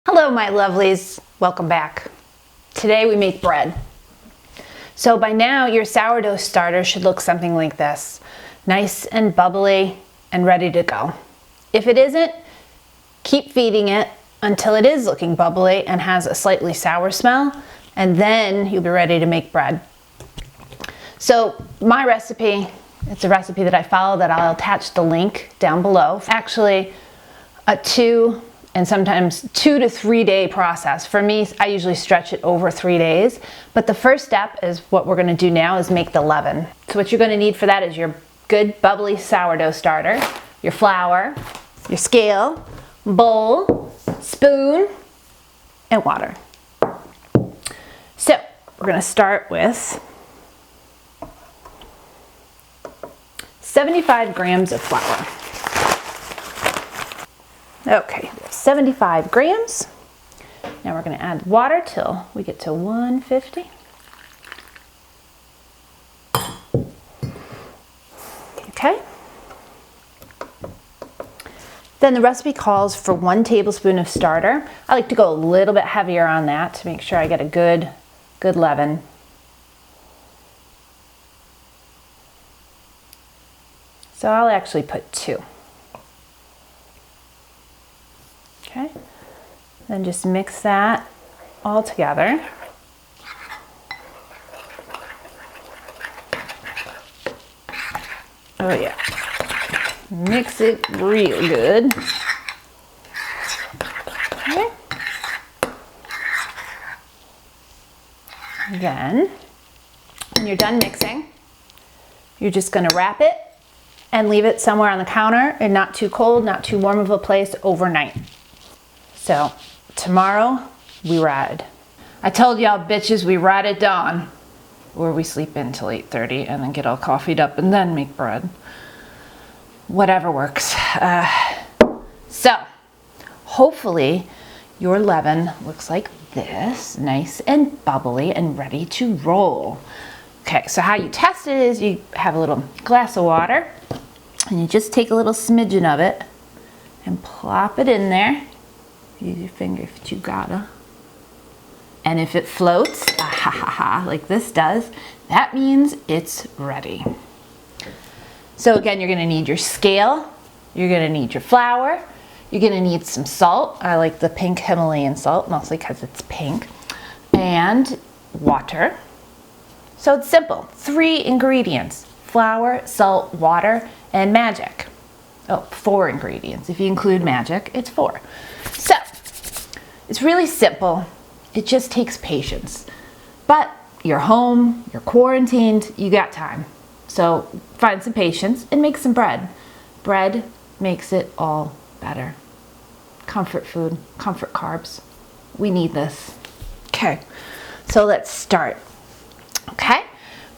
Hello my lovelies, welcome back. Today we make bread. So by now your sourdough starter should look something like this. Nice and bubbly and ready to go. If it isn't, keep feeding it until it is looking bubbly and has a slightly sour smell, and then you'll be ready to make bread. So my recipe, it's a recipe that I follow that I'll attach the link down below. Actually, a 2 and sometimes 2 to 3 day process. For me, I usually stretch it over 3 days. But the first step is what we're gonna do now is make the leaven. So what you're gonna need for that is your good bubbly sourdough starter, your flour, your scale, bowl, spoon, and water. So we're gonna start with 75 grams of flour. Okay, 75 grams. Now we're going to add water till we get to 150. Okay. Then the recipe calls for 1 tablespoon of starter. I like to go a little bit heavier on that to make sure I get a good leaven. So I'll actually put 2. Okay, then just mix that all together. Oh yeah, mix it real good. Okay. Then, when you're done mixing, you're just gonna wrap it and leave it somewhere on the counter in not too cold, not too warm of a place overnight. So tomorrow we ride. I told y'all bitches we ride at dawn, or we sleep in till 8:30 and then get all coffeeed up and then make bread. Whatever works. So hopefully your leaven looks like this, nice and bubbly and ready to roll. Okay, so how you test it is you have a little glass of water and you just take a little smidgen of it and plop it in there. Use your finger if you gotta. And if it floats, like this does, that means it's ready. So again, you're gonna need your scale, you're gonna need your flour, you're gonna need some salt. I like the pink Himalayan salt, mostly because it's pink, and water. So it's simple, 3 ingredients: flour, salt, water, and magic. Oh, 4 ingredients. If you include magic, it's 4. So, it's really simple. It just takes patience. But you're home, you're quarantined, you got time. So find some patience and make some bread. Bread makes it all better. Comfort food, comfort carbs. We need this. Okay, so let's start. Okay,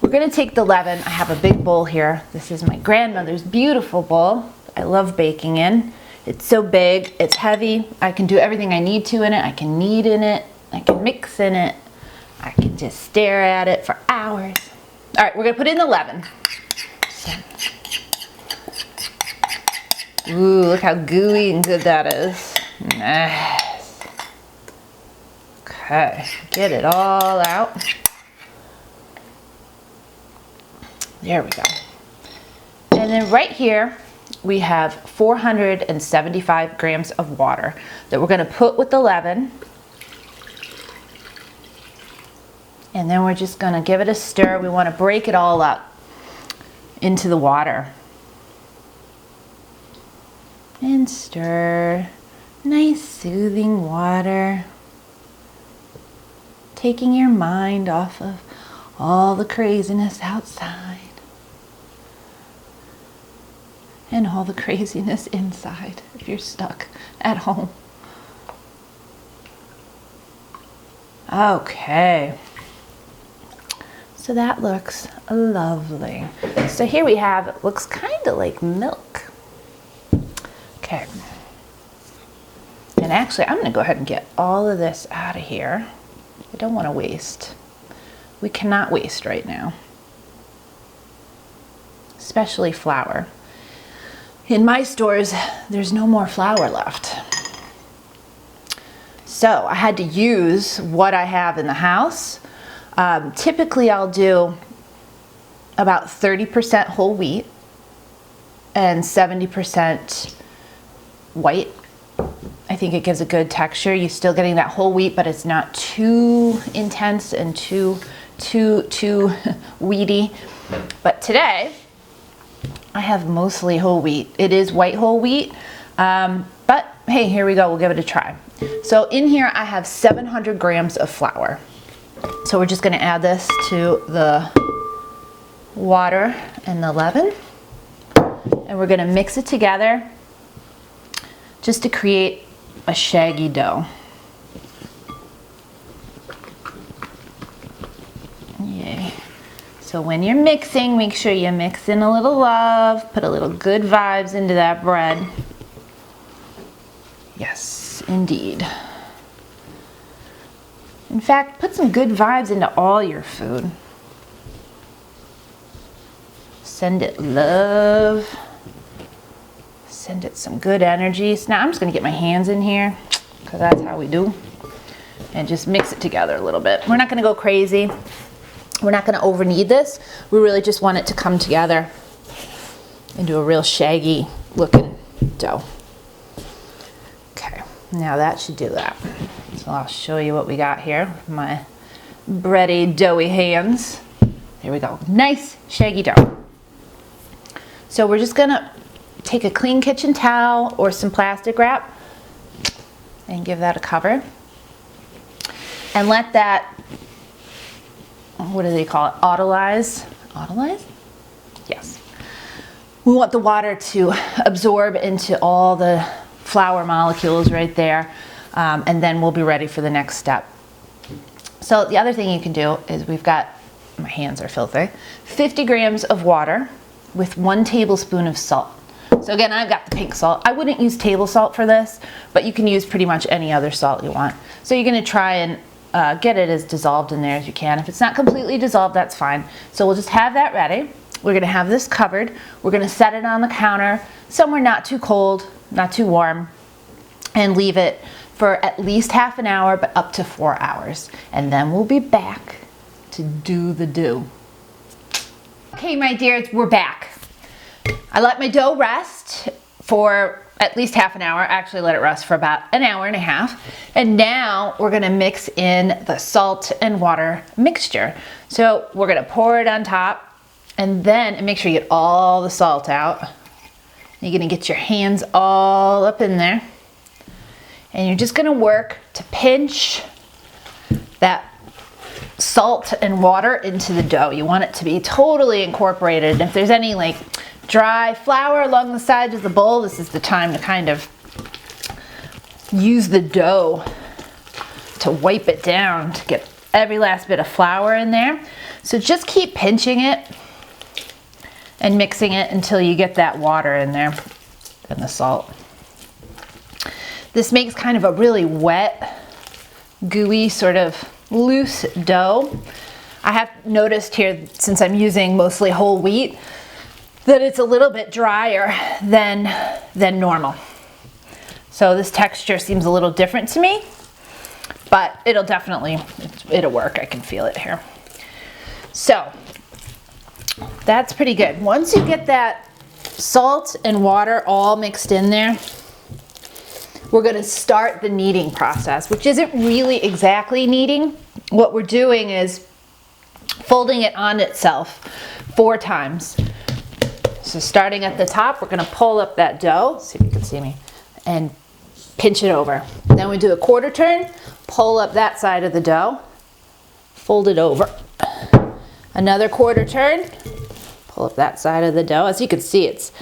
we're gonna take the leaven. I have a big bowl here. This is my grandmother's beautiful bowl. I love baking in. It's so big, it's heavy. I can do everything I need to in it. I can knead in it. I can mix in it. I can just stare at it for hours. All right, we're gonna put in the leaven. Ooh, look how gooey and good that is. Nice. Okay, get it all out. There we go. And then right here, we have 475 grams of water that we're gonna put with the leaven. And then we're just gonna give it a stir. We wanna break it all up into the water. And stir. Nice soothing water. Taking your mind off of all the craziness outside. And all the craziness inside if you're stuck at home. Okay. So that looks lovely. So here we have, it looks kind of like milk. Okay. And actually, I'm gonna go ahead and get all of this out of here. I don't wanna waste. We cannot waste right now. Especially flour. In my stores, there's no more flour left. So I had to use what I have in the house. Typically I'll do about 30% whole wheat and 70% white. I think it gives a good texture. You're still getting that whole wheat, but it's not too intense and too wheaty. But today, I have mostly whole wheat. It is white whole wheat, but hey, here we go. We'll give it a try. So in here, I have 700 grams of flour. So we're just gonna add this to the water and the leaven, and we're gonna mix it together just to create a shaggy dough. Yay. So when you're mixing, make sure you mix in a little love, put a little good vibes into that bread. Yes, indeed. In fact, put some good vibes into all your food. Send it love. Send it some good energy. So now I'm just gonna get my hands in here, because that's how we do. And just mix it together a little bit. We're not gonna go crazy. We're not gonna over knead this. We really just want it to come together into a real shaggy looking dough. Okay, now that should do that. So I'll show you what we got here. My bready, doughy hands. There we go, nice shaggy dough. So we're just gonna take a clean kitchen towel or some plastic wrap and give that a cover. And let that, what do they call it, autolyze? Autolyze? Yes. We want the water to absorb into all the flour molecules right there, and then we'll be ready for the next step. So the other thing you can do is we've got, my hands are filthy, 50 grams of water with 1 tablespoon of salt. So again, I've got the pink salt. I wouldn't use table salt for this, but you can use pretty much any other salt you want. So you're gonna try and get it as dissolved in there as you can. If it's not completely dissolved, that's fine. So we'll just have that ready. We're gonna have this covered. We're gonna set it on the counter, somewhere not too cold, not too warm, and leave it for at least half an hour, but up to 4 hours. And then we'll be back to do the do. Okay, my dears, we're back. I let my dough rest for at least half an hour. Actually, let it rest for about an hour and a half. And now we're gonna mix in the salt and water mixture. So we're gonna pour it on top, and then make sure you get all the salt out. You're gonna get your hands all up in there. And you're just gonna work to pinch that salt and water into the dough. You want it to be totally incorporated. And if there's any like dry flour along the sides of the bowl, this is the time to kind of use the dough to wipe it down to get every last bit of flour in there. So just keep pinching it and mixing it until you get that water in there and the salt. This makes kind of a really wet, gooey, sort of loose dough. I have noticed here, since I'm using mostly whole wheat, that it's a little bit drier than normal. So this texture seems a little different to me, but it'll work. I can feel it here. So that's pretty good. Once you get that salt and water all mixed in there, we're gonna start the kneading process, which isn't really exactly kneading. What we're doing is folding it on itself 4 times. So starting at the top, we're gonna pull up that dough, see if you can see me, and pinch it over. Then we do a quarter turn, pull up that side of the dough, fold it over. Another quarter turn, pull up that side of the dough. As you can see, it's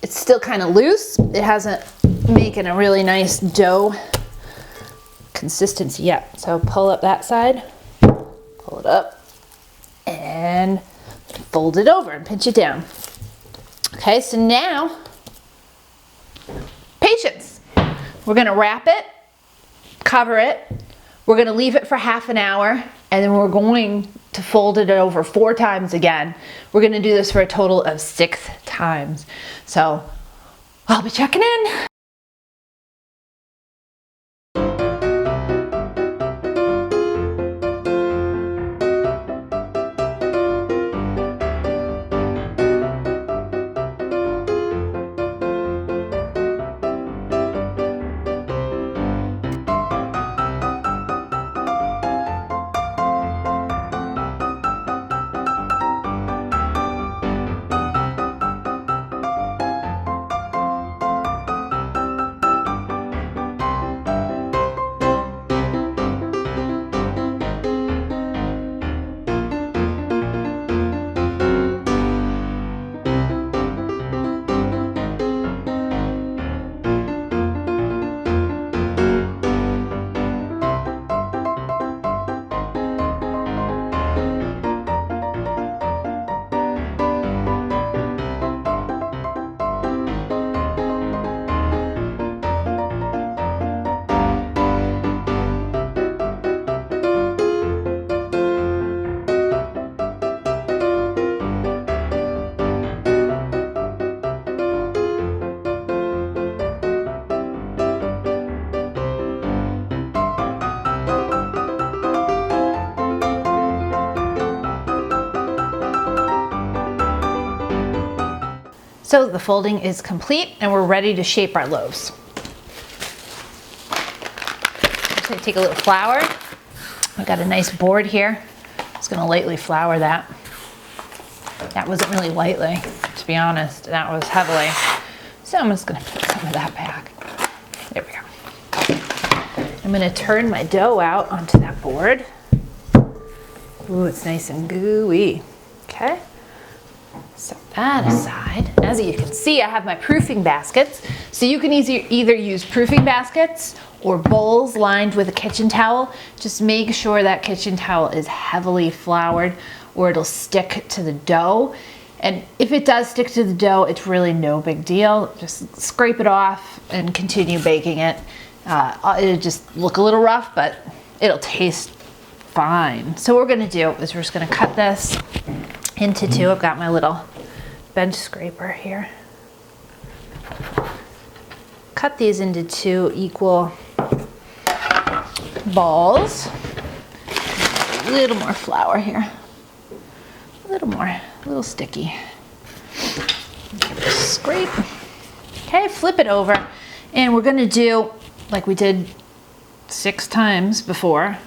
still kind of loose. It hasn't making a really nice dough consistency yet. So pull up that side, pull it up, and fold it over and pinch it down. Okay, so now, patience. We're gonna wrap it, cover it, we're gonna leave it for half an hour, and then we're going to fold it over 4 times again. We're gonna do this for a total of 6 times. So I'll be checking in. So the folding is complete and we're ready to shape our loaves. I'm going to take a little flour. I've got a nice board here. I'm just going to lightly flour that. That wasn't really lightly, to be honest. That was heavily. So I'm just going to put some of that back. There we go. I'm going to turn my dough out onto that board. Ooh, it's nice and gooey. Okay. Set that aside. As you can see, I have my proofing baskets. So you can either use proofing baskets or bowls lined with a kitchen towel. Just make sure that kitchen towel is heavily floured or it'll stick to the dough. And if it does stick to the dough, it's really no big deal. Just scrape it off and continue baking it. It'll just look a little rough, but it'll taste fine. So what we're gonna do is we're just gonna cut this into two. I've got my little bench scraper here. Cut these into two equal balls. A little more flour here. A little more, a little sticky. Scrape. Okay, flip it over. And we're gonna do like we did 6 times before.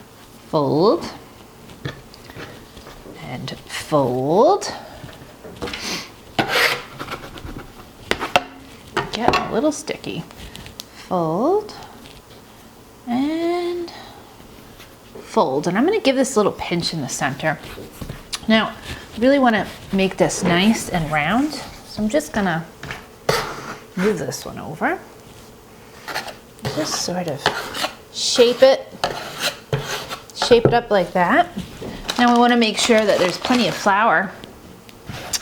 Fold. And fold. Get a little sticky. Fold. And fold. And I'm going to give this a little pinch in the center. Now, I really want to make this nice and round. So I'm just going to move this one over. Just sort of shape it up like that. Now we want to make sure that there's plenty of flour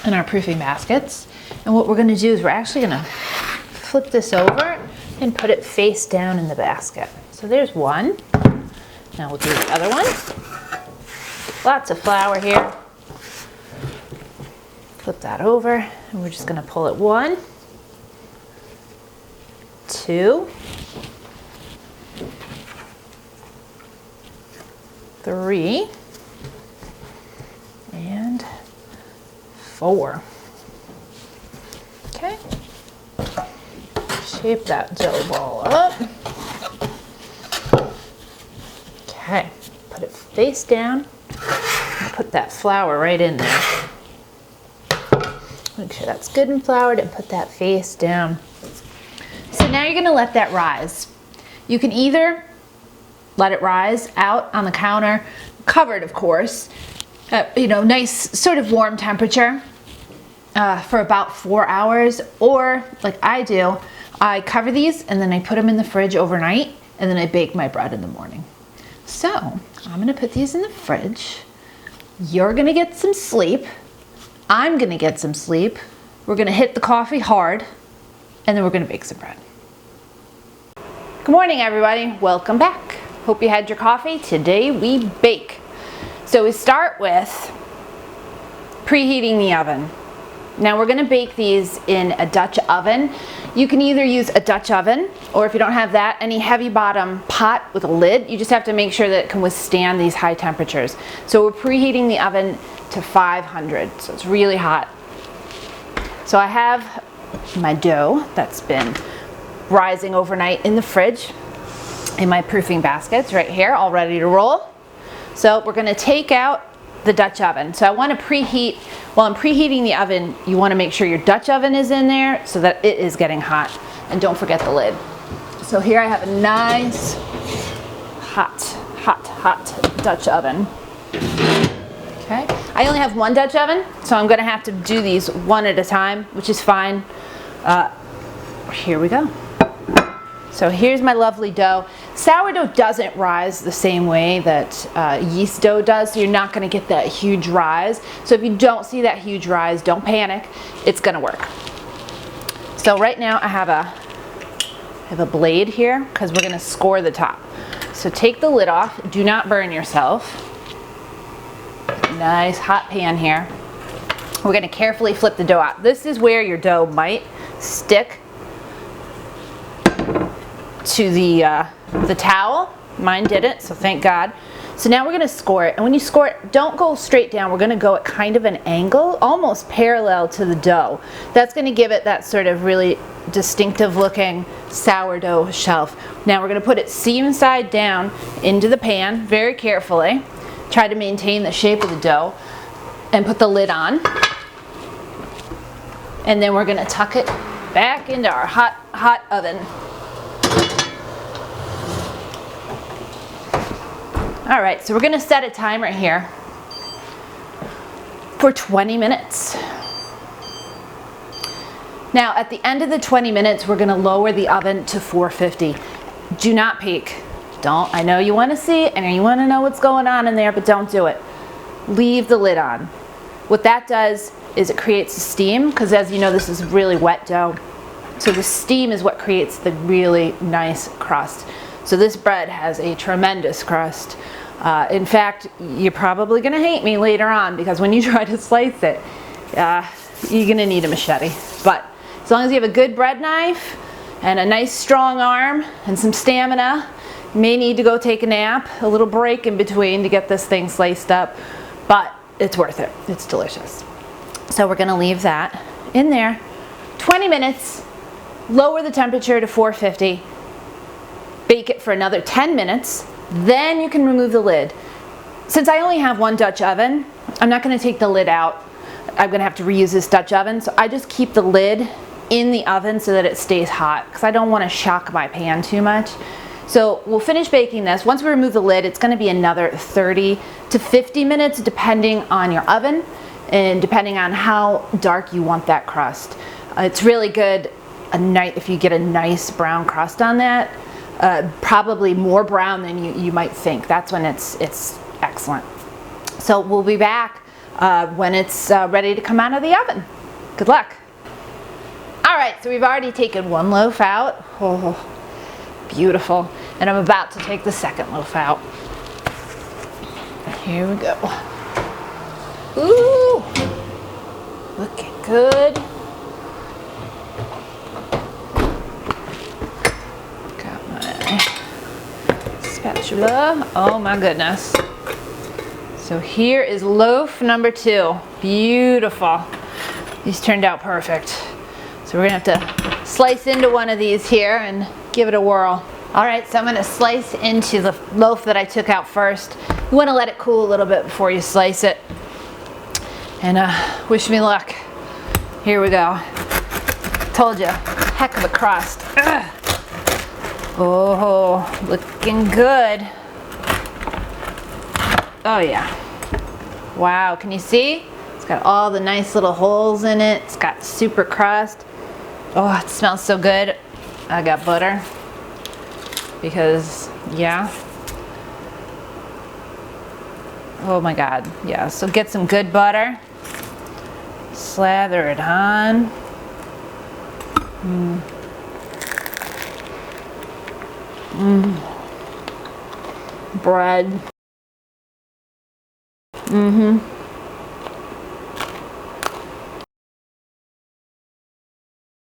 in our proofing baskets. And what we're going to do is we're actually going to flip this over and put it face down in the basket. So there's one. Now we'll do the other one. Lots of flour here. Flip that over and we're just going to pull it 1, 2, 3, and 4. Okay. Shape that dough ball up. Okay. Put it face down. And put that flour right in there. Make sure that's good and floured and put that face down. So now you're going to let that rise. You can either let it rise out on the counter, covered of course, nice sort of warm temperature for about 4 hours, or like I do, I cover these and then I put them in the fridge overnight and then I bake my bread in the morning. So I'm gonna put these in the fridge. You're gonna get some sleep. I'm gonna get some sleep. We're gonna hit the coffee hard and then we're gonna bake some bread. Good morning, everybody. Welcome back. Hope you had your coffee. Today we bake. So we start with preheating the oven. Now we're gonna bake these in a Dutch oven. You can either use a Dutch oven, or if you don't have that, any heavy bottom pot with a lid. You just have to make sure that it can withstand these high temperatures. So we're preheating the oven to 500, so it's really hot. So I have my dough that's been rising overnight in the fridge in my proofing baskets right here, all ready to roll. So we're gonna take out the Dutch oven. So I want to preheat, while I'm preheating the oven, you want to make sure your Dutch oven is in there so that it is getting hot. And don't forget the lid. So here I have a nice hot Dutch oven. Okay, I only have one Dutch oven, so I'm gonna have to do these one at a time, which is fine. Here we go. So here's my lovely dough. Sourdough doesn't rise the same way that yeast dough does, so you're not gonna get that huge rise. So if you don't see that huge rise, don't panic, it's gonna work. So right now I have a blade here because we're gonna score the top. So take the lid off, do not burn yourself. Nice hot pan here. We're gonna carefully flip the dough out. This is where your dough might stick to the towel. Mine didn't, so thank God. So now we're gonna score it, and when you score it, don't go straight down. We're gonna go at kind of an angle, almost parallel to the dough. That's gonna give it that sort of really distinctive looking sourdough shelf. Now we're gonna put it seam side down into the pan very carefully. Try to maintain the shape of the dough and put the lid on. And then we're gonna tuck it back into our hot oven. All right, so we're gonna set a timer here for 20 minutes. Now, at the end of the 20 minutes, we're gonna lower the oven to 450. Do not peek. Don't, I know you wanna see and you wanna know what's going on in there, but don't do it. Leave the lid on. What that does is it creates steam, because as you know, this is really wet dough. So the steam is what creates the really nice crust. So this bread has a tremendous crust. In fact, you're probably gonna hate me later on, because when you try to slice it, you're gonna need a machete. But as long as you have a good bread knife and a nice strong arm and some stamina, you may need to go take a nap, a little break in between to get this thing sliced up, but it's worth it. It's delicious. So we're gonna leave that in there. 20 minutes, lower the temperature to 450, bake it for another 10 minutes, then you can remove the lid. Since I only have one Dutch oven, I'm not gonna take the lid out. I'm gonna have to reuse this Dutch oven, so I just keep the lid in the oven so that it stays hot, because I don't wanna shock my pan too much. So we'll finish baking this. Once we remove the lid, it's gonna be another 30 to 50 minutes depending on your oven and depending on how dark you want that crust. It's really good if you get a nice brown crust on that. Probably more brown than you might think. That's when it's excellent. So we'll be back when it's ready to come out of the oven. Good luck. All right, so we've already taken one loaf out. Oh, beautiful. And I'm about to take the second loaf out. Here we go. Ooh, looking good. Got my spatula. Oh my goodness. So here is loaf number 2. Beautiful. These turned out perfect. So we're gonna have to slice into one of these here and give it a whirl. All right, so I'm gonna slice into the loaf that I took out first. You wanna let it cool a little bit before you slice it. And wish me luck. Here we go. Told you, heck of a crust. Ugh. Oh, looking good. Oh yeah. Wow, can you see? It's got all the nice little holes in it. It's got super crust. Oh, it smells so good. I got butter. Because, yeah. Oh my God, yeah. So get some good butter. Slather it on. Bread.